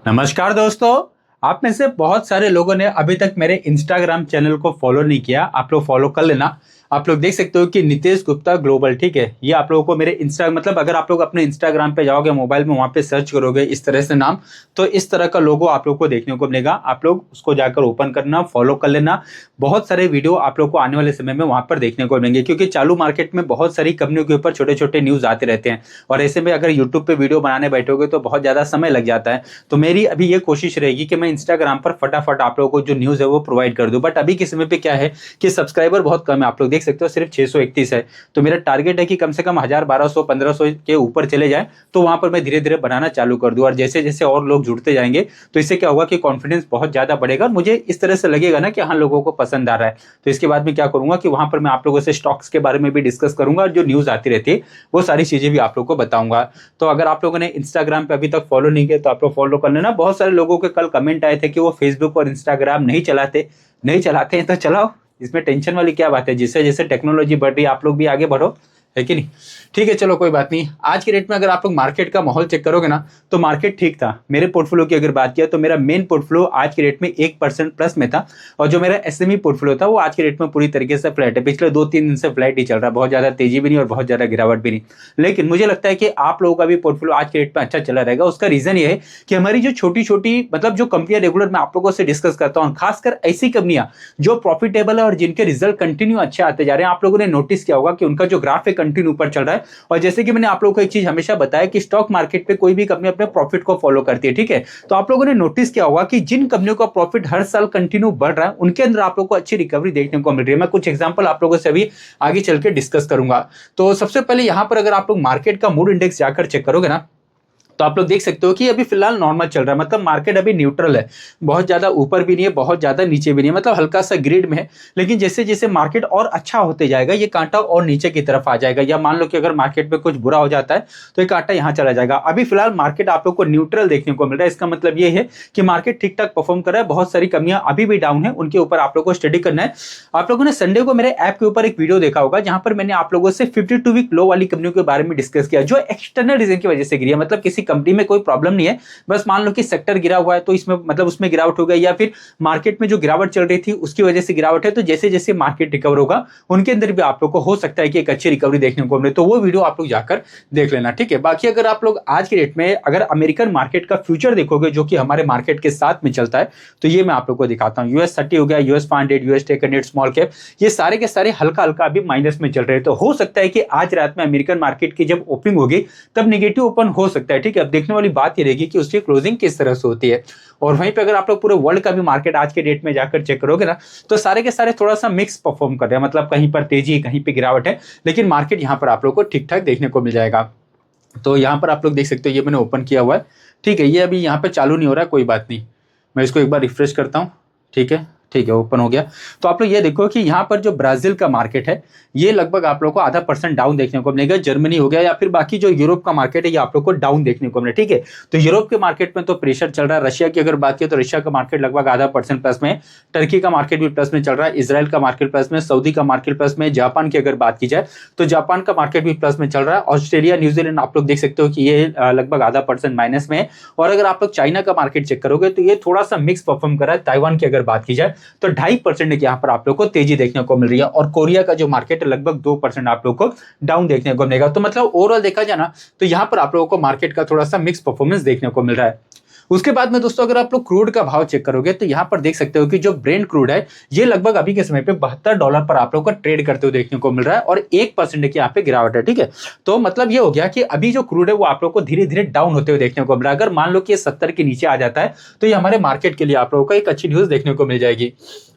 नमस्कार दोस्तों। आप में से बहुत सारे लोगों ने अभी तक मेरे इंस्टाग्राम चैनल को फॉलो नहीं किया। आप लोग फॉलो कर लेना। आप लोग देख सकते हो कि नितेश गुप्ता ग्लोबल, ठीक है। ये आप लोगों को मेरे इंस्टा मतलब अगर आप लोग अपने इंस्टाग्राम पे जाओगे मोबाइल में, वहां पे सर्च करोगे इस तरह से नाम, तो इस तरह का लोगो आप लोग को देखने को मिलेगा। आप लोग उसको जाकर ओपन करना, फॉलो कर लेना। बहुत सारे वीडियो आप लोग को आने वाले समय में वहां पर देखने को मिलेंगे, क्योंकि चालू मार्केट में बहुत सारी कंपनियों के ऊपर छोटे छोटे न्यूज आते रहते हैं। और ऐसे में अगर यूट्यूब पे वीडियो बनाने बैठोगे तो बहुत ज्यादा समय लग जाता है। तो मेरी अभी ये कोशिश रहेगी कि मैं इंस्टाग्राम पर फटाफट आप लोगों को जो न्यूज़ है वो प्रोवाइड कर दूं। बट अभी के समय पे क्या है कि सब्सक्राइबर बहुत कम है। आप लोग देख सकते हो सिर्फ 631 है। तो मेरा टारगेट है कि कम से कम 1000, 1200, 1500 के ऊपर चले जाए, तो वहां पर मैं धीरे धीरे बनाना चालू कर दूं। और जैसे जैसे और लोग जुड़ते जाएंगे तो इससे क्या होगा कि कॉन्फिडेंस बहुत ज्यादा बढ़ेगा और मुझे इस तरह से लगेगा ना कि हाँ, लोगों को पसंद आ रहा है। तो इसके बाद में क्या करूंगा कि वहां पर मैं आप लोगों से स्टॉक्स के बारे में भी डिस्कस करूंगा और जो न्यूज़ आती रहती है वो सारी चीजें भी आप लोग को बताऊंगा। तो अगर आप लोगों ने इंस्टाग्राम पे अभी तक फॉलो नहीं किया तो आप लोग फॉलो कर लेना। बहुत सारे लोगों के कल कमेंट आए थे कि वो फेसबुक और इंस्टाग्राम नहीं चलाते हैं, तो चलाओ। इसमें टेंशन वाली क्या बात है। जिससे जैसे टेक्नोलॉजी बढ़ रही है आप लोग भी आगे बढ़ो, है कि नहीं। ठीक है, चलो कोई बात नहीं। आज के रेट में अगर आप लोग मार्केट का माहौल चेक करोगे ना तो मार्केट ठीक था। मेरे पोर्टफोलियो की अगर बात किया तो मेरा मेन पोर्टफोलियो आज के रेट में 1% प्लस में था। और जो मेरा एसएमई पोर्टफोलियो था वो आज के रेट में पूरी तरीके से फ्लैट है। पिछले 2-3 दिन से फ्लैट ही चल रहा है, बहुत ज्यादा तेजी भी नहीं और बहुत ज्यादा गिरावट भी नहीं। लेकिन मुझे लगता है कि आप लोगों का भी पोर्टफोलियो आज के रेट में अच्छा चला रहेगा। उसका रीजन ये है कि हमारी जो छोटी छोटी मतलब जो कंपनियां रेगुलर मैं आप लोगों से डिस्कस करता हूँ, खासकर ऐसी कंपनियां जो प्रॉफिटेबल है और जिनके रिजल्ट कंटिन्यू अच्छे आते जा रहे हैं, आप लोगों ने नोटिस किया होगा कि उनका जो ग्राफ है कंटिन्यू ऊपर चल रहा है। और जैसे कि मैंने आप लोगों को एक चीज हमेशा बताया कि स्टॉक मार्केट पे कोई भी कंपनी अपने प्रॉफिट को फॉलो करती है, ठीक है। तो आप लोगों ने नोटिस किया होगा कि जिन कंपनियों का प्रॉफिट हर साल कंटिन्यू बढ़ रहा है उनके अंदर आप लोगों को अच्छी रिकवरी देखने को मिल रही है। मैं कुछ एग्जांपल आप लोगों से अभी आगे चल के डिस्कस करूंगा। तो सबसे पहले यहां पर अगर आप लोग मार्केट का मूड इंडेक्स जाकर चेक करोगे ना तो आप लोग देख सकते हो कि अभी फिलहाल नॉर्मल चल रहा है। मतलब मार्केट अभी न्यूट्रल है, बहुत ज्यादा ऊपर भी नहीं है, बहुत ज्यादा नीचे भी नहीं है, मतलब हल्का सा ग्रिड में है। लेकिन जैसे जैसे मार्केट और अच्छा होते जाएगा ये कांटा और नीचे की तरफ आ जाएगा। या मान लो कि अगर मार्केट में कुछ बुरा हो जाता है तो ये कांटा यहाँ चला जाएगा। अभी फिलहाल मार्केट आप लोग को न्यूट्रल देखने को मिल रहा है। इसका मतलब ये है कि मार्केट ठीक ठाक परफॉर्म कर रहा है। बहुत सारी कमियां अभी भी डाउन है, उनके ऊपर आप लोग को स्टडी करना है। आप लोगों ने संडे को मेरे ऐप के ऊपर एक वीडियो देखा होगा जहां पर मैंने आप लोगों से 52 वीक लो वाली कंपनियों के बारे में डिस्कस किया जो एक्सटर्नल रीजन की वजह से गिरी है। मतलब किसी कंपनी में कोई प्रॉब्लम नहीं है, बस मान लो कि सेक्टर गिरा हुआ है तो इसमें मतलब उसमें गिरावट हो गई, या फिर मार्केट में जो गिरावट चल रही थी उसकी वजह से गिरावट है। तो जैसे जैसे मार्केट रिकवर होगा उनके अंदर भी आप लोग को हो सकता है कि एक अच्छी रिकवरी देखने को मिले। तो वो वीडियो आप लोग जाकर देख लेना, ठीक है। बाकी अगर आप लोग आज के डेट में अगर अमेरिकन मार्केट का फ्यूचर देखोगे जो कि हमारे मार्केट के साथ में चलता है, तो ये मैं आप लोग को दिखाता हूं। US30 हो गया, US500, US take 100 small cap, ये सारे के सारे हल्का हल्का अभी माइनस में चल रहे हैं। तो हो सकता है कि आज रात में अमेरिकन मार्केट की जब ओपनिंग होगी तब निगेटिव ओपन हो सकता है, ठीक है। अब देखने वाली बात ये रहेगी कि उसकी क्लोजिंग किस तरह से होती है। और वहीं पे अगर आप लोग पूरे वर्ल्ड का भी मार्केट आज के डेट में जाकर चेक करोगे ना तो सारे के सारे थोड़ा सा मिक्स परफॉर्म कर रहे हैं। मतलब कहीं पर तेजी, कहीं पे गिरावट है, लेकिन मार्केट यहाँ पर आप लोग को ठीक ठाक देखने को मिल जाएगा। तो यहाँ पर आप लोग देख सकते हो ये मैंने ओपन किया हुआ है, ठीक है। ये अभी यहाँ पे चालू नहीं हो रहा है, कोई बात नहीं। मैं इसको एक बार रिफ्रेश करता हूँ, ठीक है, ठीक है, ओपन हो गया। तो आप लोग ये देखो कि यहाँ पर जो ब्राजील का मार्केट है ये लगभग आप लोग को ½ डाउन देखने को मिलेगा। जर्मनी हो गया या फिर बाकी जो यूरोप का मार्केट है ये आप लोग को डाउन देखने को मिलेगा, ठीक है। तो यूरोप के मार्केट में तो प्रेशर चल रहा है। रशिया की अगर बात की तो रशिया का मार्केट लगभग ½ प्लस में, टर्की का मार्केट भी प्लस में चल रहा है, इसराइल का मार्केट प्लस में, सऊदी का मार्केट प्लस में, जापान की अगर बात की जाए तो जापान का मार्केट भी प्लस में चल रहा है। ऑस्ट्रेलिया, न्यूजीलैंड आप लोग देख सकते हो कि ये लगभग ½ माइनस में है। और अगर आप लोग चाइना का मार्केट चेक करोगे तो ये थोड़ा सा मिक्स परफॉर्म कर रहा है। ताइवान की अगर बात की जाए तो 2.5% यहाँ पर आप लोग को तेजी देखने को मिल रही है। और कोरिया का जो मार्केट है लगभग 2% आप लोग को डाउन देखने को मिलेगा। तो मतलब ओवरऑल देखा जाए ना तो यहाँ पर आप लोगों को मार्केट का थोड़ा सा मिक्स परफॉर्मेंस देखने को मिल रहा है। उसके बाद में दोस्तों अगर आप लोग क्रूड का भाव चेक करोगे तो यहाँ पर देख सकते हो कि जो ब्रेंट क्रूड है ये लगभग अभी के समय पे $72 पर आप लोग को ट्रेड करते हुए देखने को मिल रहा है और 1% की यहाँ पे गिरावट है, ठीक है। तो मतलब ये हो गया कि अभी जो क्रूड है वो आप लोग को धीरे धीरे डाउन होते हुए देखने को मिल रहा है। अगर मान लो कि ये 70 के नीचे आ जाता है तो ये हमारे मार्केट के लिए आप लोगों को एक अच्छी न्यूज देखने को मिल जाएगी।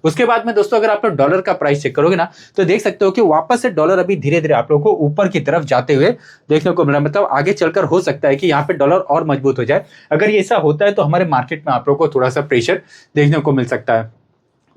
उसके बाद में दोस्तों अगर आप लोग डॉलर का प्राइस चेक करोगे ना तो देख सकते हो कि वापस से डॉलर अभी धीरे धीरे आप लोग को ऊपर की तरफ जाते हुए देखने को मिल रहा है। मतलब आगे चलकर हो सकता है कि यहाँ पे डॉलर और मजबूत हो जाए। अगर ये ऐसा होता है तो हमारे मार्केट में आप लोग को थोड़ा सा प्रेशर देखने को मिल सकता है।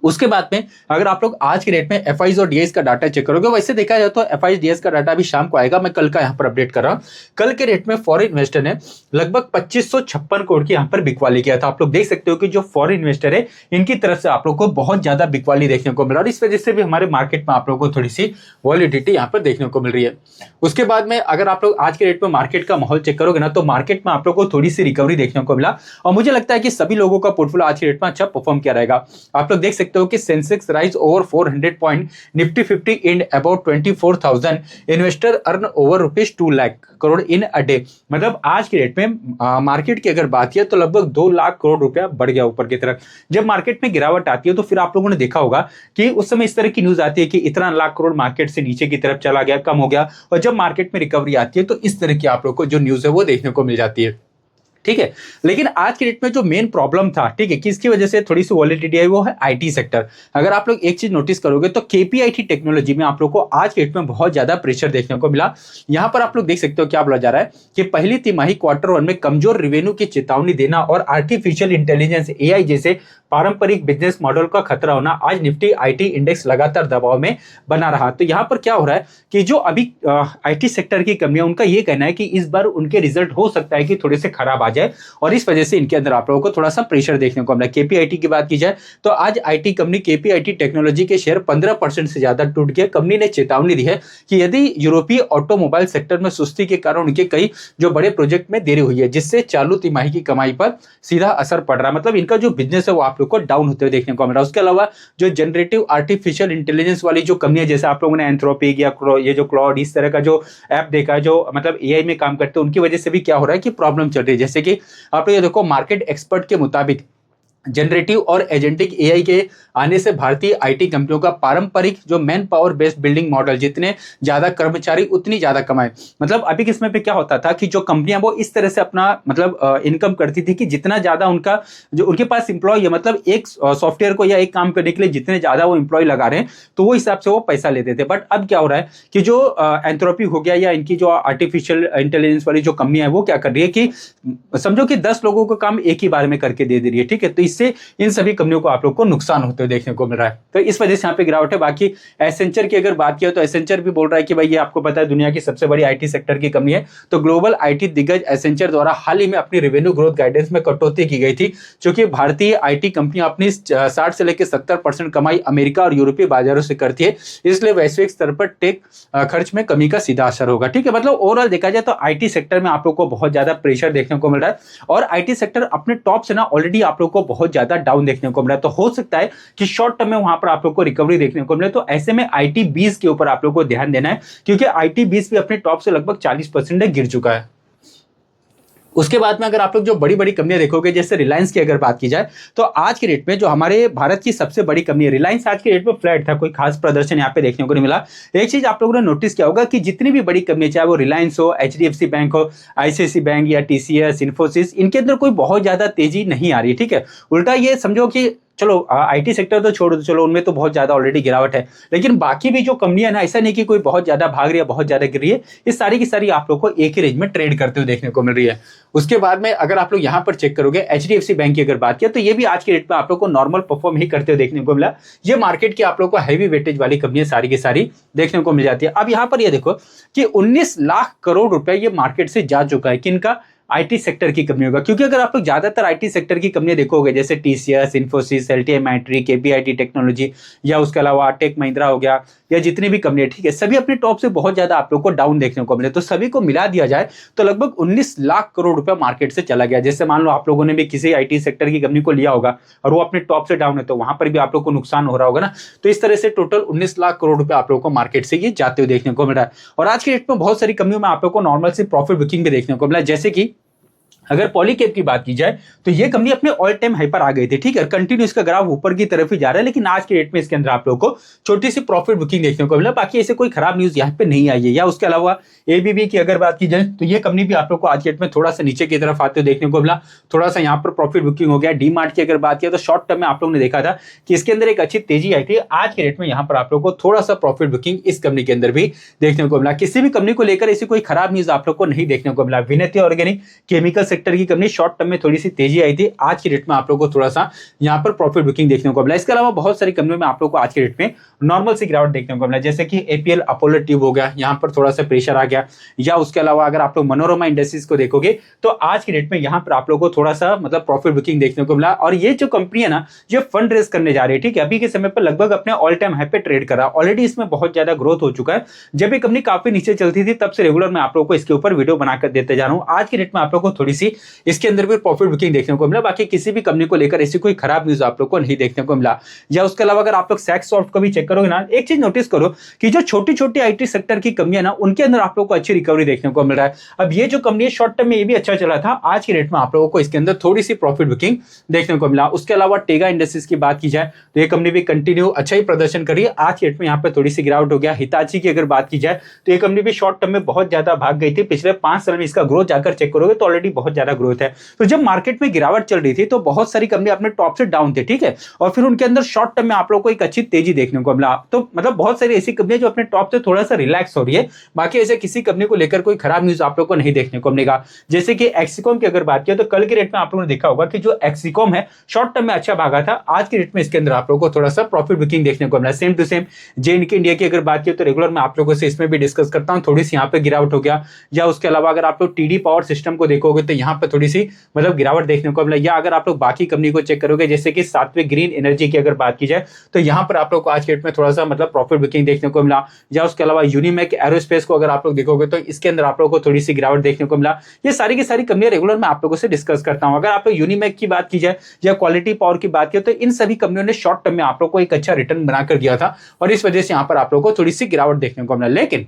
उसके बाद में अगर आप लोग आज के डेट में एफआईज और डीआईज का डाटा चेक करोगे, वैसे देखा जाए तो एफआईज डीआईज का डाटा अभी शाम को आएगा, मैं कल का यहाँ पर अपडेट कर रहा हूँ। कल के रेट में फॉरेन इन्वेस्टर ने लगभग 2556 करोड़ की यहाँ पर बिकवाली किया था। आप लोग देख सकते हो कि जो फॉरेन इन्वेस्टर है इनकी तरफ से आप लोग को बहुत ज्यादा बिकवाली देखने को मिला, और इस वजह से भी हमारे मार्केट में आप लोगों को थोड़ी सी वॉलिडिटी यहाँ पर देखने को मिल रही है। उसके बाद में अगर आप लोग आज के रेट में मार्केट का माहौल चेक करोगे ना, तो मार्केट में आप लोग को थोड़ी सी रिकवरी देखने को मिला, और मुझे लगता है कि सभी लोगों का पोर्टफोलियो आज के रेट में अच्छा परफॉर्म किया रहेगा। आप लोग देख सकते हो कि Sensex rise over 400 point, Nifty 50 in about 24,000, investor earn over rupees 2 lakh crore in a day. मतलब आज के रेट में मार्केट की अगर बात किया तो लगभग 2 लाख करोड़ रुपया बढ़ गया ऊपर की तरफ। जब मार्केट में गिरावट आती है तो फिर आप लोगों ने देखा होगा कि उस समय इस तरह की न्यूज आती है कि इतना लाख करोड़ मार्केट से नीचे की तरफ चला गया, कम हो गया, और जब मार्केट में रिकवरी आती है तो इस तरह की आप लोग को जो न्यूज है वो देखने को मिल जाती है, ठीक है। लेकिन आज के डेट में जो मेन प्रॉब्लम था, ठीक है, किसकी वजह से थोड़ी सी वॉलिडिटी आई, वो है आईटी सेक्टर। अगर आप लोग एक चीज नोटिस करोगे तो केपीआईटी टेक्नोलॉजी में आप लोग को आज के डेट में बहुत ज्यादा प्रेशर देखने को मिला। यहां पर आप लोग देख सकते हो क्या बोला जा रहा है कि पहली तिमाही क्वार्टर वन में कमजोर रेवेन्यू की चेतावनी देना और आर्टिफिशियल इंटेलिजेंस एआई जैसे पारंपरिक बिजनेस मॉडल का खतरा होना, आज निफ्टी आईटी इंडेक्स लगातार दबाव में बना रहा। तो यहां पर क्या हो रहा है कि जो अभी आईटी सेक्टर की कंपनियां, उनका ये कहना है कि इस बार उनके रिजल्ट हो सकता है कि थोड़े से खराब आ जाए, और इस वजह से इनके अंदर आप लोगों को थोड़ा सा प्रेशर देखने को मिला। केपीआईटी की बात की जाए तो आज आईटी कंपनी केपीआईटी टेक्नोलॉजी के शेयर 15% से ज्यादा टूट गए। कंपनी ने चेतावनी दी है कि यदि यूरोपीय ऑटोमोबाइल सेक्टर में सुस्ती के कारण उनके कई जो बड़े प्रोजेक्ट में देरी हुई है, जिससे चालू तिमाही की कमाई पर सीधा असर पड़ रहा है। मतलब इनका जो बिजनेस है वो आप लोग को डाउन होते हुए देखने को मिल रहा है। उसके अलावा जो जनरेटिव आर्टिफिशियल इंटेलिजेंस वाली जो कंपनियां, जैसे आप लोगों ने एंथ्रोपिक या ये जो क्लाउड, इस तरह का जो ऐप देखा है, जो मतलब एआई में काम करते हैं, उनकी वजह से भी क्या हो रहा है कि प्रॉब्लम चल रही है। जैसे कि आप लोग ये देखो, मार्केट एक्सपर्ट के मुताबिक जनरेटिव और एजेंटिक एआई के आने से भारतीय आईटी कंपनियों का पारंपरिक जो man power based building model, जितने ज्यादा कर्मचारी उतनी ज्यादा कमाए। मतलब अभी के समय पे क्या होता था कि जो कंपनियां वो इस तरह से अपना मतलब इनकम करती थी कि जितना ज्यादा उनका जो उनके पास इंप्लॉय है, मतलब एक सॉफ्टवेयर को या एक काम करने के लिए जितने ज्यादा वो इंप्लॉय लगा रहे हैं तो वो हिसाब से वो पैसा लेते थे। बट अब क्या हो रहा है कि जो एंथ्रोपी हो गया या इनकी जो आर्टिफिशियल इंटेलिजेंस वाली जो कंपनियां है वो क्या कर रही है कि समझो कि 10 लोगों का काम एक ही बार में करके दे रही है, ठीक है। तो इससे इन सभी कंपनियों को आप लोग को नुकसान होते हुए देखने को मिल रहा है। तो इस वजह से यहाँ पे गिरावट है। बाकी एसेंचर की अगर बात किया तो एसेंचर भी बोल रहा है कि भाई ये आपको पता है दुनिया की सबसे बड़ी आईटी सेक्टर की कंपनी है। तो ग्लोबल आईटी दिग्गज एसेंचर द्वारा हाल ही में अपनी रेवेन्यू ग्रोथ गाइडेंस में कटौती की गई थी, क्योंकि भारतीय आईटी कंपनी अपनी 60 से लेकर 70% कमाई अमेरिका और यूरोपीय बाजारों से करती है, इसलिए वैश्विक स्तर पर टेक खर्च में कमी का सीधा असर होगा, ठीक है। मतलब ओवरऑल देखा जाए तो आईटी सेक्टर में आप लोग को बहुत ज्यादा प्रेशर देखने को मिल रहा है, और आईटी सेक्टर अपने टॉप से ना ऑलरेडी आप लोग को बहुत ज्यादा डाउन देखने को मिला है। तो हो सकता है कि शॉर्ट टर्म में वहां पर आप लोग को रिकवरी देखने को मिले। तो ऐसे में आईटी 20 के ऊपर आप लोग को ध्यान देना है, क्योंकि आईटी 20 भी अपने टॉप से लगभग 40% गिर चुका है। उसके बाद में अगर आप लोग जो बड़ी बड़ी कंपनियां देखोगे, जैसे रिलायंस की अगर बात की जाए तो आज के रेट में जो हमारे भारत की सबसे बड़ी कंपनी है रिलायंस, आज के रेट में फ्लैट था, कोई खास प्रदर्शन यहाँ पे देखने को नहीं मिला। एक चीज आप लोगों ने नोटिस किया होगा कि जितनी भी बड़ी कंपनी, चाहे वो रिलायंस हो, एचडीएफसी बैंक हो, आईसीआईसी बैंक या टीसीएस, इन्फोसिस, इनके अंदर कोई बहुत ज्यादा तेजी नहीं आ रही, ठीक है। उल्टा ये समझो कि चलो आईटी सेक्टर तो छोड़ दो, चलो उनमें तो बहुत ज्यादा ऑलरेडी गिरावट है, लेकिन बाकी भी जो कंपनियां ना, ऐसा नहीं कि कोई बहुत ज्यादा भाग रही है, बहुत ज्यादा गिर रही है, ये सारी की सारी आप लोग को एक ही रेंज में ट्रेड करते हुए देखने को मिल रही है। उसके बाद में अगर आप लोग यहाँ पर चेक करोगे एचडीएफसी बैंक की अगर बात किया तो ये भी आज के रेट में आप लोग को नॉर्मल परफॉर्म ही करते हुए देखने को मिला। ये मार्केट की आप लोग को हैवी वेटेज वाली कंपनियां सारी की सारी देखने को मिल जाती है। अब यहाँ पर ये देखो कि 19 लाख करोड़ रुपए ये मार्केट से जा चुका है, किनका? आईटी सेक्टर की कंपनी होगा। क्योंकि अगर आप लोग ज्यादातर आईटी सेक्टर की कंपनियां देखोगे, जैसे TCS, Infosys, LTI, KPIT technology, या उसके अलावा टेक महिंद्रा हो गया, या जितनी भी कंपनियां, ठीक है, सभी अपने टॉप से बहुत ज्यादा आप लोग को डाउन देखने को मिले। तो सभी को मिला दिया जाए तो लगभग 19 लाख करोड़ रुपया मार्केट से चला गया। जैसे मान लो आप लोगों ने भी किसी आईटी सेक्टर की कंपनी को लिया होगा और वो अपने टॉप से डाउन है, तो वहां पर भी आप लोग को नुकसान हो रहा होगा ना। तो इस तरह से टोटल 19 लाख करोड़ रुपए आप लोग को मार्केट से ये जाते हुए देखने को मिल रहा है। और आज के डेट में बहुत सारी कंपनियों में आप लोग को नॉर्मल से प्रॉफिट बुकिंग भी देखने को मिला। जैसे कि अगर पॉलीकैब की बात की जाए तो ये कंपनी अपने ऑल टाइम हाई पर आ गई थी, ठीक है, कंटिन्यू इसका ग्राफ ऊपर की तरफ ही जा रहा है, लेकिन आज के डेट में इसके अंदर आप लोगों को छोटी सी प्रॉफिट बुकिंग देखने को मिला। बाकी ऐसे कोई खराब न्यूज यहाँ पे नहीं आई है। या उसके अलावा एबीबी की अगर बात की जाए तो ये कंपनी भी आप लोग को आज के डेट में थोड़ा सा नीचे की तरफ आते हुए देखने को मिला, थोड़ा सा यहाँ पर प्रॉफिट बुकिंग हो गया। डी मार्ट की अगर बात किया तो शॉर्ट टर्म में आप लोगों ने देखा था कि इसके अंदर एक अच्छी तेजी आई थी। आज के डेट में यहाँ पर आप लोग को थोड़ा सा प्रॉफिट बुकिंग इस कंपनी के अंदर भी देखने को मिला। किसी भी कंपनी को लेकर ऐसी कोई खराब न्यूज आप लोग को नहीं देखने को मिला। विनती ऑर्गेनिक केमिकल मेडिकल सेक्टर की कंपनी शॉर्ट टर्म में थोड़ी सी तेजी आई थी, आज की डेट में आप लोगों को थोड़ा सा यहाँ पर प्रॉफिट बुकिंग देखने को मिला। इसके अलावा बहुत सारी कंपनियों में आप लोगों को आज की डेट में नॉर्मल सी गिरावट देखने को मिला, जैसे कि एपीएल अपोलो ट्यूब हो गया, यहाँ पर थोड़ा सा प्रेशर आ गया। या उसके अलावा अगर आप लोग मनोरमा इंडस्ट्रीज को देखोगे तो आज की डेट में यहाँ पर आप लोगों को थोड़ा सा मतलब प्रॉफिट बुकिंग देखने को मिला। और ये जो कंपनी है ना, ये फंड रेज करने जा रही है, ठीक है, अभी के समय पर लगभग अपने ऑल टाइम हाई पे ट्रेड कर रहा है। ऑलरेडी इसमें बहुत ज्यादा ग्रोथ हो चुका है। जब ये कंपनी काफी नीचे चलती थी तब से रेगुलर मैं आप लोगों को इसके ऊपर वीडियो बनाकर देते जा रहा हूं। आज की डेट में आप लोगों को थोड़ी सी इसके अंदर भी प्रॉफिट बुकिंग देखने को मिला। बाकी किसी भी कंपनी को लेकर ऐसी कोई खराब न्यूज आप लोग को नहीं देखने को मिला। या उसके अलावा अगर आप लोग सेक्सॉफ्ट को भी चेक करोगे ना, एक चीज नोटिस करो कि जो छोटी छोटी आईटी सेक्टर की कंपनियां ना, उनके अंदर आप लोग को अच्छी रिकवरी देखने को मिल रहा है। अब ये जो कंपनी शॉर्ट टर्म में ये भी अच्छा चला था, आज की डेट में आप लोगों को इसके अंदर थोड़ी सी प्रॉफिट बुकिंग देखने को मिला। उसके अलावा टेगा इंडस्ट्रीज की बात की जाए तो ये कंपनी भी कंटिन्यू अच्छा ही प्रदर्शन कर रही है। आज की डेट में यहाँ पे थोड़ी सी गिरावट हो गया। हिताची की अगर बात की जाए तो ये कंपनी भी शॉर्ट टर्म में बहुत ज्यादा भाग गई थी। पिछले 5 साल में इसका ग्रोथ जाकर चेक करोगे तो ऑलरेडी बहुत ज्यादा ग्रोथ है। तो जब मार्केट में गिरावट चल रही थी तो बहुत सारी कंपनी अपने टॉप से डाउन थे, ठीक है, और फिर उनके अंदर शॉर्ट टर्म में आप लोगों को एक अच्छी तेजी देखने को मिला। तो मतलब बहुत सारी ऐसी कंपनियां जो अपने टॉप से थोड़ा सा रिलैक्स हो रही है। बाकी ऐसे किसी कंपनी को लेकर कोई खराब न्यूज आप लोग को नहीं देखने को मिलेगा। जैसे कि एक्सिकॉम की अगर बात किया तो कल के रेट में आप लोगों ने देखा होगा कि जो एक्सिकॉम है शॉर्ट टर्म में अच्छा भागा था। आज के रेट में इसके अंदर आप लोगों को थोड़ा सा प्रॉफिट बुकिंग देखने को मिला। Same to same JNK India की अगर बात की तो रेगुलर मैं आप लोगों से इसमें भी डिस्कस करता हूं, थोड़ी सी यहाँ पे गिरावट हो गया। या उसके अलावा अगर आप लोग टीडी पावर सिस्टम को देखोगे तो यहाँ पे थोड़ी सी मतलब गिरावट देखने को मिला। या अगर आप लोग बाकी कंपनी को चेक करोगे जैसे कि सात्विक ग्रीन एनर्जी की अगर बात की जाए तो यहाँ पर आप लोग को आज के डेट में थोड़ा सा मतलब प्रॉफिट बुकिंग देखने को मिला। या उसके अलावा यूनिमेक एरोस्पेस को अगर आप लोग देखोगे तो इसके अंदर आप लोग को थोड़ी सी गिरावट देखने को मिला। ये सारी की सारी कंपनियां रेगुलर मैं आप लोगों से डिस्कस करता हूं। अगर आप लोग यूनिमेक की बात की जाए या क्वालिटी पावर की बात की तो इन सभी कंपनियों ने शॉर्ट टर्म में आप लोग को एक अच्छा रिटर्न बनाकर दिया था और इस वजह से यहाँ पर आप लोग को थोड़ी सी गिरावट देखने को मिला। लेकिन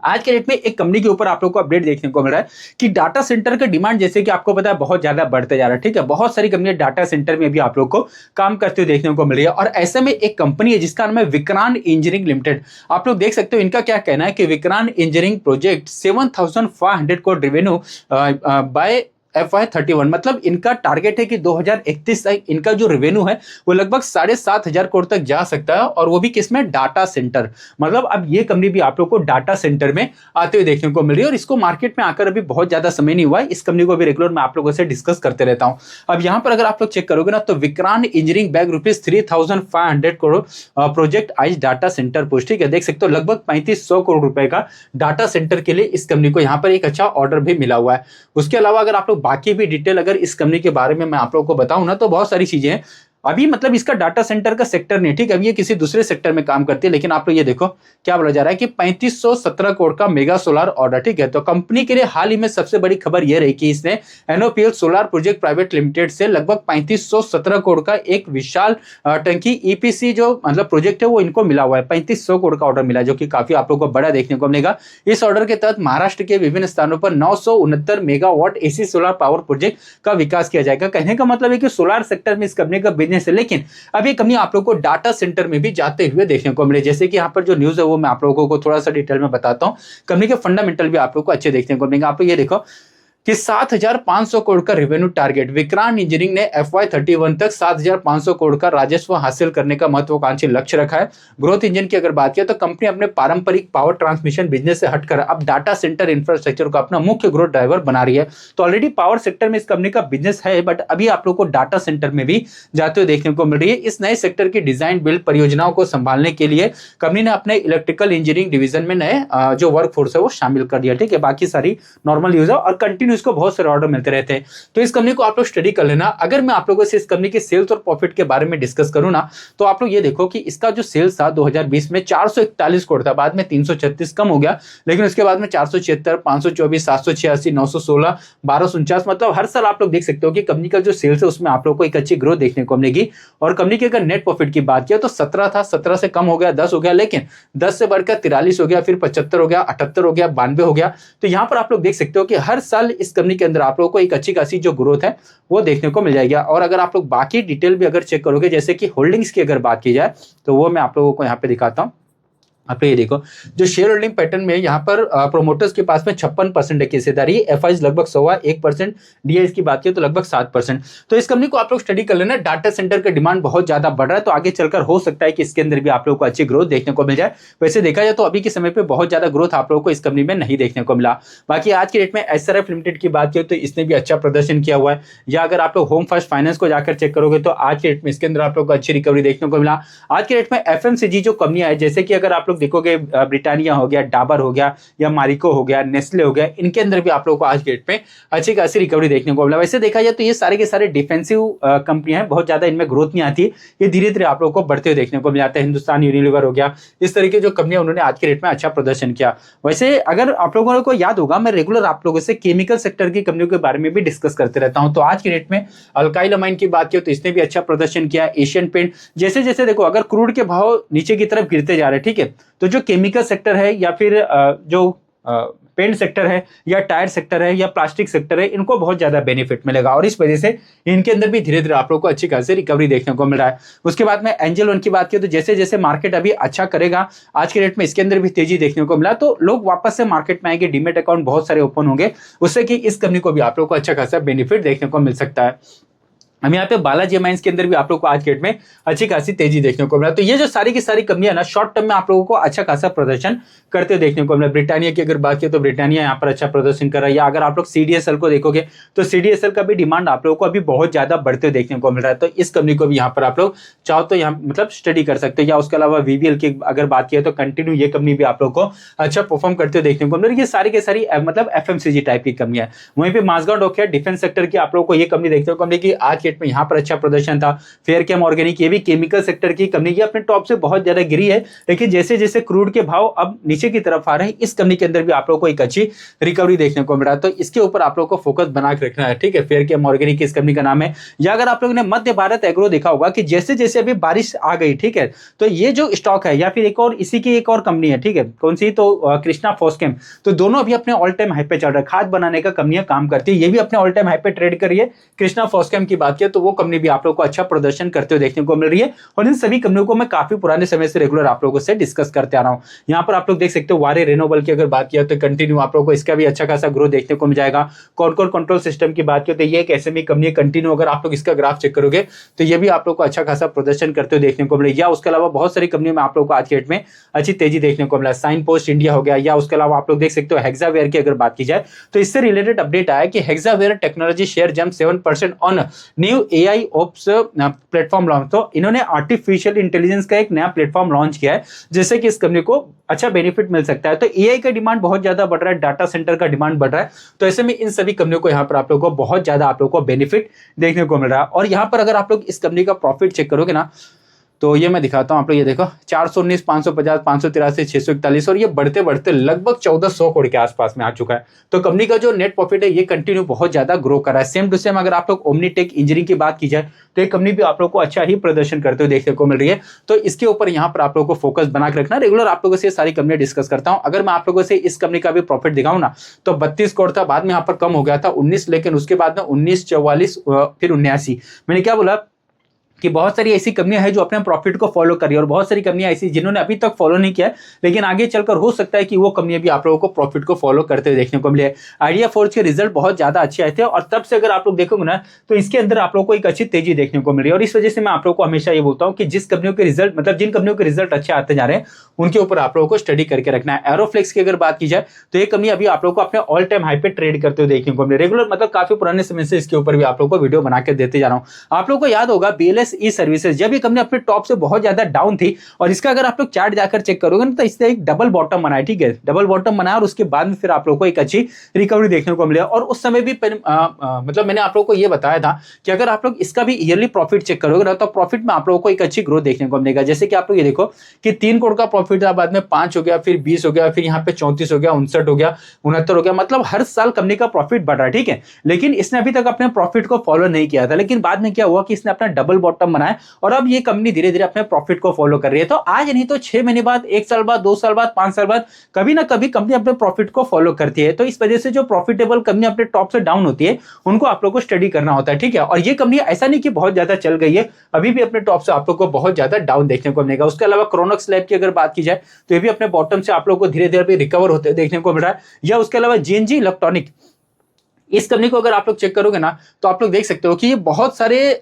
आज के डेट में एक कंपनी के ऊपर आप लोग को अपडेट देखने को मिल रहा है कि डाटा सेंटर का डिमांड जैसे कि आपको पता है बहुत ज्यादा बढ़ते जा रहा है, ठीक है, बहुत सारी कंपनियां डाटा सेंटर में भी आप लोग को काम करते हुए देखने को मिल रही है। और ऐसे में एक कंपनी है जिसका नाम है विक्रांत इंजीनियरिंग लिमिटेड। आप लोग देख सकते हो इनका क्या कहना है कि Vikrant engineering project 7,500 crore revenue by FY31, मतलब इनका टारगेट है कि 2031 तक इनका जो रेवेन्यू है वो लगभग 7,500 करोड़ तक जा सकता है। और वो भी किसमें, डाटा सेंटर। मतलब अब ये कंपनी भी आप लोग को डाटा सेंटर में आते हुए देखने को मिल रही है और इसको मार्केट में आकर अभी बहुत ज्यादा समय नहीं हुआ है। इस कंपनी को भी रेगुलर मैं आप लोगों से डिस्कस करते रहता हूं। अब यहाँ पर अगर आप लोग चेक करोगे ना तो Vikrant engineering bag ₹3,500 crore project आज डाटा सेंटर पोस्ट, ठीक है, देख सकते हो लगभग 3,500 करोड़ रुपए का डाटा सेंटर के लिए इस कंपनी को यहाँ पर एक अच्छा ऑर्डर भी मिला हुआ है। उसके अलावा अगर आप लोग बाकी भी डिटेल अगर इस कंपनी के बारे में मैं आप लोगों को बताऊं ना तो बहुत सारी चीजें हैं। अभी मतलब इसका डाटा सेंटर का सेक्टर नहीं, ठीक है, अभी ये किसी दूसरे सेक्टर में काम करती है। लेकिन आप लोग ये देखो क्या बोला जा रहा है कि 3,517 करोड़ का मेगा सोलर ऑर्डर, ठीक है। तो कंपनी के लिए हाल ही में सबसे बड़ी खबर यह रही कि इसने एनओपीएल सोलर प्रोजेक्ट प्राइवेट लिमिटेड से लगभग 3,517 करोड़ का एक विशाल टंकी ईपीसी जो मतलब प्रोजेक्ट है वो इनको मिला हुआ है। 3,500 करोड़ का ऑर्डर मिला जो कि काफी आप लोग को बड़ा देखने को मिलेगा। इस ऑर्डर के तहत महाराष्ट्र के विभिन्न स्थानों पर 969 megawatt AC solar power project का विकास किया जाएगा। कहने का मतलब है कि सोलर सेक्टर में इस कंपनी का बिजनेस है। लेकिन अब ये कंपनी आप लोग को डाटा सेंटर में भी जाते हुए देखने को मिले। जैसे कि यहाँ पर जो न्यूज है वो मैं आप लोगों को थोड़ा सा डिटेल में बताता हूँ। कंपनी के फंडामेंटल भी आप लोग को अच्छे देखने को मिलेंगे। आप ये देखो कि 7,500 करोड़ का रेवेन्यू टारगेट विक्रांत इंजीनियरिंग ने FY31 तक 7,500 करोड़ का राजस्व हासिल करने का महत्वाकांक्षी लक्ष्य रखा है। ग्रोथ इंजन की अगर बात किया तो कंपनी अपने पारंपरिक पावर ट्रांसमिशन बिजनेस से हटकर अब डाटा सेंटर इंफ्रास्ट्रक्चर को अपना मुख्य ग्रोथ ड्राइवर बना रही है। तो ऑलरेडी पावर सेक्टर में इस कंपनी का बिजनेस है, बट अभी आप लोग को डाटा सेंटर में भी जाते हुए देखने को मिल रही है। इस नए सेक्टर की डिजाइन बिल्ड परियोजनाओं को संभालने के लिए कंपनी ने अपने इलेक्ट्रिकल इंजीनियरिंग डिवीजन में नए जो वर्क फोर्स है वो शामिल कर दिया, ठीक है। बाकी सारी नॉर्मल यूज है और कंटिन्यू इसको बहुत सारे ऑर्डर मिलते रहते हैं। तो इस कंपनी को आप लोग स्टडी कर लेना। अगर मैं आप लोगों से इस कंपनी के सेल्स और प्रॉफिट के बारे में डिस्कस करूं ना तो आप लोग ये देखो कि इसका जो सेल्स था 2020 में 441 करोड़ था, बाद में 336 कम हो गया, लेकिन उसके बाद में 476, 524, 786, 916, 1249, मतलब हर साल आप लोग देख सकते हो कि कंपनी का जो सेल्स है उसमें आप लोग को एक अच्छी ग्रोथ देखने को मिलेगी। और कंपनी के अगर नेट प्रॉफिट की बात किया तो 17 था, 17 से कम हो गया, 10 हो गया, लेकिन 10 से बढ़कर 43 हो गया, फिर 75 हो गया, 78 हो गया, 92 हो गया। तो यहां पर आप लोग देख सकते हो कि हर साल इस कंपनी के अंदर आप लोगों को एक अच्छी खासी जो ग्रोथ है वो देखने को मिल जाएगी। और अगर आप लोग बाकी डिटेल भी अगर चेक करोगे जैसे कि होल्डिंग्स की अगर बात की जाए तो वो मैं आप लोगों को यहाँ पे दिखाता हूँ। आप ये देखो जो शेयर होल्डिंग पैटर्न में यहाँ पर प्रोमोटर्स के पास में 56% है की हिस्सेदारी, एफआईज लगभग 1.25%, डीआईज की बात की तो लगभग 7%। तो इस कंपनी को आप लोग स्टडी कर लेना। डाटा सेंटर का डिमांड बहुत ज्यादा बढ़ रहा है, तो आगे चलकर हो सकता है कि इसके अंदर भी आप लोग को अच्छी ग्रोथ देखने को मिल जाए। वैसे देखा जाए तो अभी के समय पे बहुत ज्यादा ग्रोथ आप लोगों को इस कंपनी में नहीं देखने को मिला। बाकी आज के डेट में एसआरएफ लिमिटेड की बात करें तो इसने भी अच्छा प्रदर्शन किया हुआ है, या अगर आप लोग होम फर्स्ट फाइनेंस को जाकर चेक करोगे तो आज के डेट में इसके अंदर आप लोग को अच्छी रिकवरी देखने को मिला। आज के डेट में एफएमसीजी जो कंपनियां है, जैसे कि अगर आप लोग देखोगे ब्रिटानिया हो गया, डाबर हो गया, या मारिको हो गया, नेस्ले हो गया, इनके अंदर भी आप लोगों को आज डेट में अच्छी खासी रिकवरी देखने को मिला। वैसे देखा जाए तो ये सारे के सारे डिफेंसिव कंपनियां हैं, बहुत ज्यादा इनमें ग्रोथ नहीं आती, ये धीरे धीरे आप लोगों को बढ़ते हुए देखने को मिल जाता है। हिंदुस्तान यूनिलीवर हो गया, इस तरीके जो कंपनियां उन्होंने आज के डेट में अच्छा प्रदर्शन किया। वैसे अगर आप लोगों को याद होगा, मैं रेगुलर आप लोगों से केमिकल सेक्टर की कंपनियों के बारे में भी डिस्कस करते रहता हूं। तो आज के डेट में अल्काइल अमाइन की बात की तो इसने भी अच्छा प्रदर्शन किया। एशियन पेंट, जैसे जैसे देखो अगर क्रूड के भाव नीचे की तरफ गिरते जा रहे हैं, ठीक है, तो जो केमिकल सेक्टर है या फिर जो पेंट सेक्टर है या टायर सेक्टर है या प्लास्टिक सेक्टर है, इनको बहुत ज्यादा बेनिफिट मिलेगा, और इस वजह से इनके अंदर भी धीरे धीरे आप लोग को अच्छी खासी रिकवरी देखने को मिल रहा है। उसके बाद में एंजल वन की बात की तो जैसे जैसे मार्केट अभी अच्छा करेगा, आज के डेट में इसके अंदर भी तेजी देखने को मिला, तो लोग वापस से मार्केट में आएंगे, डीमेट अकाउंट बहुत सारे ओपन होंगे, उससे कि इस कंपनी को भी आप लोग को अच्छा खासा बेनिफिट देखने को मिल सकता है। हम यहाँ पे बालाजी एमाइंस के अंदर भी आप लोग को आज के डेट में अच्छी खासी तेजी देखने को मिला। तो ये जो सारी की सारी कंपनियां ना शॉर्ट टर्म में आप लोगों को अच्छा खासा प्रदर्शन करते देखने को मिला। ब्रिटानिया की अगर बात करें तो ब्रिटानिया यहाँ पर अच्छा प्रदर्शन कर रहा है, या अगर आप लोग सीडीएसएल को देखोगे तो सीडीएसएल का भी डिमांड आप लोगों को अभी बहुत ज्यादा बढ़ते हुए देखने को मिल रहा है। तो इस कंपनी को भी यहाँ पर आप लोग चाहो तो यहाँ मतलब स्टडी कर सकते हैं। या उसके अलावा वीवीएल की अगर बात की तो कंटिन्यू ये कंपनी भी आप लोग को अच्छा परफॉर्म करते हुए देखने को मिल रही है। ये सारी की सारी मतलब एफएमसीजी टाइप की कंपनियां है। वहीं पे माजगांव डॉकिया डिफेंस सेक्टर की आप लोग को ये कंपनी देखने को मिलेगी। आज के डेट में यहाँ पर अच्छा प्रदर्शन था। फेयरकेम ऑर्गेनिक ये भी केमिकल सेक्टर की कंपनी, ये अपने टॉप से बहुत ज्यादा गिरी है, लेकिन जैसे जैसे क्रूड के भाव अब नीचे की तरफ आ रहे हैं, इस कंपनी के अंदर भी आप लोगों को एक अच्छी रिकवरी देखने को मिल रहा है। तो इसके ऊपर आप लोगों को फोकस बना के रखना है, ठीक है। फेयरकेम ऑर्गेनिक इस कंपनी का नाम है। या अगर आप लोगों ने मध्य भारत एग्रो देखा होगा कि जैसे जैसे अभी बारिश आ गई, ठीक है, तो ये जो स्टॉक है, या फिर एक और इसी की एक और कंपनी है, ठीक है, कौन सी, तो कृष्णा फोस्केम, तो दोनों अभी अपने ऑल टाइम हाई पे चल रहा है। खाद बनाने का कंपनियां काम करती है, ये भी अपने ऑल टाइम हाई पे ट्रेड कर रही है। कृष्णा फोस्केम की बात करें तो वो कंपनी भी आप लोग को अच्छा प्रदर्शन करते हुए देखने को मिल रही है, और इन सभी कंपनियों को मैं काफी पुराने समय से रेगुलर आप लोगों से डिस्कस करते आ रहा हूं। यहां पर आप लोग देख सकते हो वारे रेनोबल की अगर बात किया तो कंटिन्यू आप लोगों को इसका भी अच्छा खासा ग्रोथ देखने को मिल जाएगा। कॉनकोर कंट्रोल सिस्टम की बात की तो ये एक एसएमई कंपनी है, कंटिन्यू अगर आप लोग इसका ग्राफ चेक करोगे तो ये भी आप लोग को अच्छा खासा प्रदर्शन करते हुए देखने को मिलेगा। या उसके अलावा बहुत सारी कंपनियों में आप लोग को आज के डेट में अच्छी तेजी देखने को मिला। साइन पोस्ट इंडिया हो गया, या उसके अलावा आप लोग देख सकते हो हेक्सावेयर की अगर बात की जाए तो इससे रिलेटेड अपडेट आया कि Hexaware technology share jump 7% on new AI ops platform launch. तो इन्होंने आर्टिफिशियल इंटेलिजेंस का एक नया प्लेटफॉर्म लॉन्च किया है, जिससे कि इस कंपनी को अच्छा बेनिफिट मिल सकता है। तो एआई का डिमांड बहुत ज्यादा बढ़ रहा है, डाटा सेंटर का डिमांड बढ़ रहा है, तो ऐसे में इन सभी कंपनियों को यहाँ पर आप लोगों को बहुत ज्यादा आप लोगों को बेनिफिट देखने को मिल रहा है। और यहाँ पर अगर आप लोग इस कंपनी का प्रॉफिट चेक करोगे ना, तो ये मैं दिखाता हूं आप लोग, ये देखो 419, 550, 583, 641, और ये बढ़ते बढ़ते लगभग 1400 करोड़ के आसपास में आ चुका है। तो कंपनी का जो नेट प्रॉफिट है ये कंटिन्यू बहुत ज्यादा ग्रो कर रहा है। सेम टू सेम अगर आप लोग ओमनीटेक इंजीनियरिंग की बात की जाए तो ये कंपनी भी आप लोग को अच्छा ही प्रदर्शन करते हुए देखने को मिल रही है। तो इसके ऊपर यहाँ पर आप लोग को फोकस बना के रखना। रेगुलर आप लोगों से सारी कंपनी डिस्कस करता हूँ। अगर मैं आप लोगों से इस कंपनी का भी प्रॉफिट दिखाऊं ना, तो 32 करोड़ था, बाद में यहाँ पर कम हो गया था 19, लेकिन उसके बाद में 19, 44, फिर 79। मैंने क्या बोला कि बहुत सारी ऐसी कंपनियां हैं जो अपने प्रॉफिट को फॉलो कर रही है, और बहुत सारी कंपनियां ऐसी जिन्होंने अभी तक फॉलो नहीं किया है, लेकिन आगे चलकर हो सकता है कि वो कंपनियां भी आप लोगों को प्रॉफिट को फॉलो करते हुए देखने को मिले। आइडिया फोर्ज के रिजल्ट बहुत ज्यादा अच्छे आए थे, और तब से अगर आप लोग देखोगे ना तो इसके अंदर आप लोगों को एक अच्छी तेजी देखने को मिल रही है। और इस वजह से मैं आप लोगों को हमेशा ये बोलता हूँ कि जिस कंपनियों के रिजल्ट मतलब जिन कंपनियों के रिजल्ट अच्छे आते जा रहे हैं उनके ऊपर आप लोगों को स्टडी करके रखना है। एरोफ्लेक्स की अगर बात की जाए तो ये कंपनी अभी आप लोगों को अपने ऑल टाइम हाई पे ट्रेड करते हुए देखने को मिले। रेगुलर मतलब काफी पुराने समय से इसके ऊपर भी आप लोगों को वीडियो बना के देते जा रहा हूँ। आप लोगों को याद होगा बीएलएस ई सर्विसेज, जब ये कंपनी अपने टॉप से बहुत ज्यादा डाउन थी, और इसका अगर आप लोग चार्ट जाकर चेक करोगे ना तो इससे एक डबल बॉटम बनाया, ठीक है, डबल बॉटम बनाया, और उसके बाद में फिर आप लोगों को एक अच्छी रिकवरी देखने को मिला। और उस समय भी मतलब मैंने आप लोगों को ये बताया था कि अगर आप लोग इसका भी ईयरली प्रॉफिट चेक करोगे ना तो प्रॉफिट में आप लोगों को एक अच्छी ग्रोथ देखने को मिलेगा। जैसे कि आप लोग ये देखो कि 3 करोड़ का प्रॉफिट था, बाद में 5 हो गया, फिर 20 हो गया, फिर यहाँ पे 34 हो गया, 59 हो गया, 69 हो गया, मतलब हर साल कंपनी का प्रॉफिट बढ़ रहा है, ठीक है। लेकिन इसने अभी तक अपने प्रॉफिट को फॉलो नहीं किया था, लेकिन बाद में क्या हुआ कि इसने अपना डबल बॉटम बॉटम बनाया और अब ये कंपनी धीरे धीरे अपने प्रॉफिट को फॉलो कर रही है। तो आज नहीं तो 6 महीने बाद, 1 साल बाद, 2 साल बाद, 5 साल बाद कभी ना कभी कंपनी अपने प्रॉफिट को फॉलो करती है। तो इस वजह से जो प्रॉफिटेबल कंपनी अपने टॉप से डाउन होती है उनको आप लोग को स्टडी करना होता है, ठीक है। और ये कंपनी ऐसा नहीं कि बहुत ज्यादा चल गई है, अभी भी अपने टॉप से आप लोग को बहुत ज्यादा डाउन देखने को मिलेगा। उसके अलावा क्रोनोक्स लैब की अगर बात की जाए तो ये भी अपने बॉटम से आप लोग को धीरे धीरे रिकवर होते देखने को मिल रहा है। या उसके अलावा जीएनजी इलेक्ट्रॉनिक, इस कंपनी को अगर आप लोग चेक करोगे ना तो आप लोग देख सकते हो कि ये बहुत सारे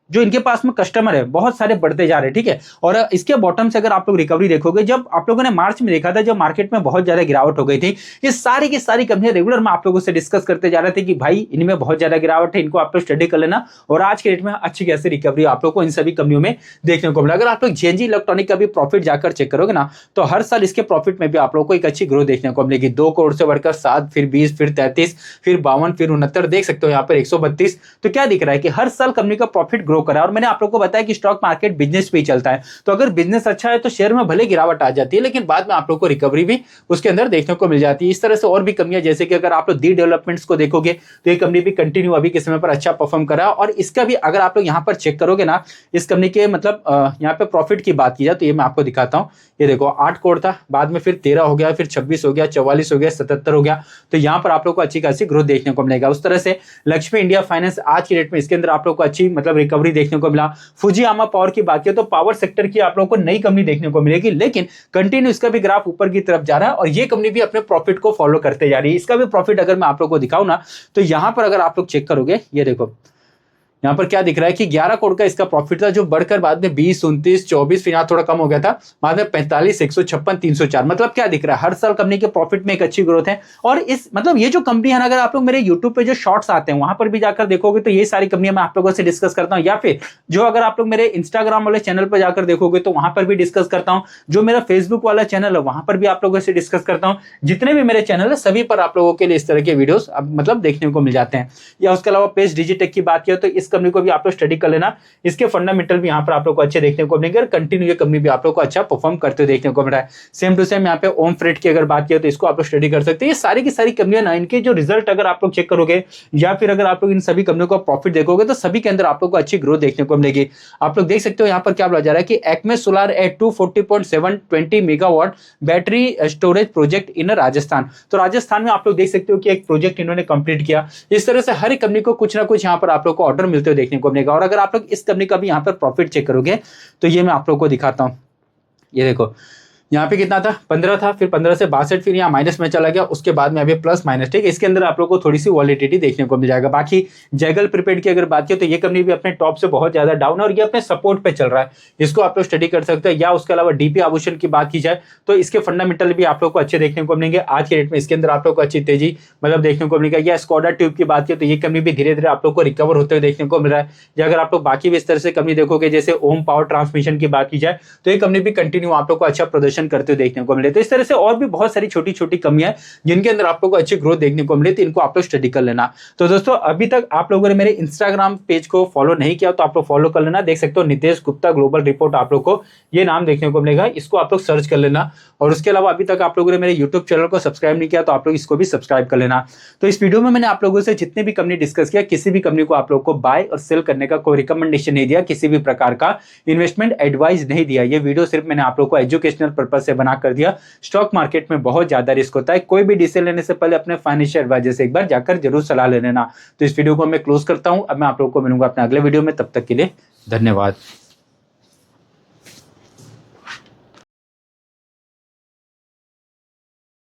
जो इनके पास में कस्टमर है बहुत सारे बढ़ते जा रहे हैं, ठीक है। और इसके बॉटम से अगर आप लोग रिकवरी देखोगे, जब आप लोगों ने मार्च में देखा था जब मार्केट में बहुत ज्यादा गिरावट हो गई थी, ये सारी की सारी कंपनियां रेगुलर में आप लोगों से डिस्कस करते जा रहे थे कि भाई इनमें बहुत ज्यादा गिरावट है, इनको आप लोग स्टडी कर लेना। और आज के रेट में अच्छी खासी रिकवरी आप लोग को इन सभी कंपनियों में देखने को मिला। अगर आप लोग जेएनजी इलेक्ट्रॉनिक का भी प्रॉफिट जाकर चेक करोगे ना तो हर साल इसके प्रॉफिट में भी आप लोग को एक अच्छी ग्रोथ देखने को मिलेगी। 2 करोड़ से बढ़कर 7, फिर 20, फिर 33, फिर 52, फिर 69, देख सकते हो यहाँ पर 132। तो क्या दिख रहा है कि हर साल कंपनी का प्रॉफिट ग्रो करा है। और मैंने आप लोग को बताया कि स्टॉक मार्केट बिजनेस पे ही चलता है, तो अगर बिजनेस अच्छा है तो शेयर में भले गिरावट आ जाती है लेकिन बाद में आप लोग को रिकवरी भी उसके अंदर देखने को मिल जाती है। इस तरह से और भी कंपनियां, जैसे कि अगर आप लोग दी डेवलपमेंट्स को देखोगे तो ये कंपनी भी कंटिन्यू अभी के समय पर अच्छा परफॉर्म कर रहा है। और इसका भी अगर आप लोग यहाँ पर चेक करोगे ना, इस कंपनी के मतलब यहाँ पे प्रॉफिट की बात की जाए तो ये मैं आपको दिखाता हूँ। ये देखो 8 करोड़ था, बाद में फिर 13 हो गया, फिर 26 हो गया, 44 हो गया, 77 हो गया। तो यहाँ पर आप लोग को अच्छी खासी ग्रोथ देखने को मिलेगा। उस तरह से लक्ष्मी इंडिया फाइनेंस आज की डेट में इसके अंदर आप लोग को अच्छी मतलब रिकवरी देखने को मिला। फुजियामा पावर की बात की तो पावर सेक्टर की आप लोग को नई कंपनी देखने को मिलेगी, लेकिन कंटिन्यू इसका भी ग्राफ ऊपर की तरफ जा रहा है और ये कंपनी भी अपने प्रॉफिट को फॉलो करते जा रही है। इसका भी प्रॉफिट अगर मैं आप लोग को दिखाऊं ना तो यहां पर अगर आप लोग चेक करोगे, ये देखो यहाँ पर क्या दिख रहा है कि 11 करोड़ का इसका प्रॉफिट था, जो बढ़कर बाद में 20, 29, 24, फिर यहाँ थोड़ा कम हो गया था, बाद में 45, 156, 304। मतलब क्या दिख रहा है, हर साल कंपनी के प्रॉफिट में एक अच्छी ग्रोथ है। और इस मतलब ये जो कंपनी है ना, अगर आप लोग मेरे यूट्यूब पे जो शॉर्ट्स आते हैं वहां पर भी जाकर देखोगे तो ये सारी कंपनियां मैं आप लोगों से डिस्कस करता हूँ, या फिर जो अगर आप लोग मेरे इंस्टाग्राम वाले चैनल पर जाकर देखोगे तो वहां पर भी डिस्कस करता हूँ, जो मेरा फेसबुक वाला चैनल है वहां पर भी आप लोगों से डिस्कस करता हूँ। जितने भी मेरे चैनल है सभी पर आप लोगों के लिए इस तरह के वीडियोस मतलब देखने को मिल जाते हैं। या उसके अलावा पेज डिजिटेक की बात किया तो इस कंपनी को भी आप लोग स्टडी कर लेना, इसके फंडामेंटल भी यहाँ पर आप लोग को अच्छे देखने को मिलेंगे। कंटिन्यू ये कंपनी भी आप लोग को अच्छा परफॉर्म करते हुए देखने को मिल रहा है। सेम टू सेम यहाँ पे ओम फ्रेट की अगर बात किया तो इसको आप लोग स्टडी कर सकते हैं। ये सारी की सारी कंपनियां ना, इनके जो रिजल्ट अगर आप लोग चेक करोगे या फिर अगर आप लोग इन सभी कंपनियों का प्रॉफिट देखोगे तो सभी के अंदर आप लोग को अच्छी ग्रोथ देखने को मिलेगी। आप लोग देख सकते हो यहाँ पर क्या बोला जा रहा है कि Acme solar at 240.720 megawatt battery storage project in Rajasthan. तो राजस्थान में आप लोग देख सकते हो कि एक प्रोजेक्ट इन्होंने कंप्लीट किया। इस तरह से हर एक कंपनी को कुछ ना कुछ यहाँ पर आप लोग को ऑर्डर मिलते हुए देखने को मिलेगा। और अगर आप लोग इस कंपनी का भी यहाँ पर प्रॉफिट चेक करोगे तो ये मैं आप लोग को दिखाता हूँ। ये देखो यहाँ पे कितना था, 15 था, फिर 15 से 62, फिर यहाँ माइनस में चला गया, उसके बाद में अभी प्लस माइनस, ठीक है। इसके अंदर आप लोग को थोड़ी सी वॉलिडिटी देखने को मिल जाएगा। बाकी जैगल प्रीपेड की अगर बात की तो ये कंपनी भी अपने टॉप से बहुत ज्यादा डाउन है और ये अपने सपोर्ट पे चल रहा है, इसको आप लोग स्टडी कर सकते हैं। या उसके अलावा डीपी आभूषण की बात की जाए तो इसके फंडामेंटल भी आप लोग को अच्छे देखने को मिलेंगे। आज के डेट में इसके अंदर आप लोग को अच्छी तेजी मतलब देखने को मिलेगा। या स्कोडा ट्यूब की बात की तो ये कंपनी भी धीरे धीरे आप लोग को रिकवर होते हुए देखने को मिल रहा है। या अगर आप लोग बाकी भी इस तरह से कंपनी देखोगे, जैसे ओम पावर ट्रांसमिशन की बात की जाए तो ये कंपनी भी कंटिन्यू आप लोग को अच्छा प्रदर्शन करते हुए देखने को मिले। तो इस तरह से और भी बहुत सारी छोटी छोटी कमियां जिनके अंदर आप लोग को अच्छी ग्रोथ देखने को मिले, तो इनको आप लोग स्टडी कर लेना। तो दोस्तों अभी तक आप लोगों ने मेरे इंस्टाग्राम पेज को फॉलो नहीं किया तो आप लोग फॉलो कर लेना। देख सकते हो नितेश गुप्ता ग्लोबल रिपोर्ट आप लोग को ये नाम देखने को मिलेगा, इसको आप लोग सर्च कर लेना। और उसके अलावा अभी तक आप लोगों ने मेरे यूट्यूब चैनल को सब्सक्राइब नहीं किया तो आप लोग इसको भी सब्सक्राइब कर लेना। तो इस वीडियो में मैंने आप लोगों से जितने भी कंपनी डिस्कस किया, किसी भी कंपनी को आप लोग को बाय और सेल करने का कोई रिकमेंडेशन नहीं दिया, किसी भी प्रकार का इन्वेस्टमेंट एडवाइस नहीं दिया। ये वीडियो सिर्फ मैंने आप लोग को एजुकेशनल पर्पज से बना कर दिया। स्टॉक मार्केट में बहुत ज्यादा रिस्क होता है, कोई भी डिसीजन लेने से पहले अपने फाइनेंशियल एडवाइजर से एक बार जाकर जरूर सलाह ले लेना। तो इस वीडियो को मैं क्लोज करता हूं, अब मैं आप लोगों को मिलूंगा अपने अगले वीडियो में, तब तक के लिए धन्यवाद।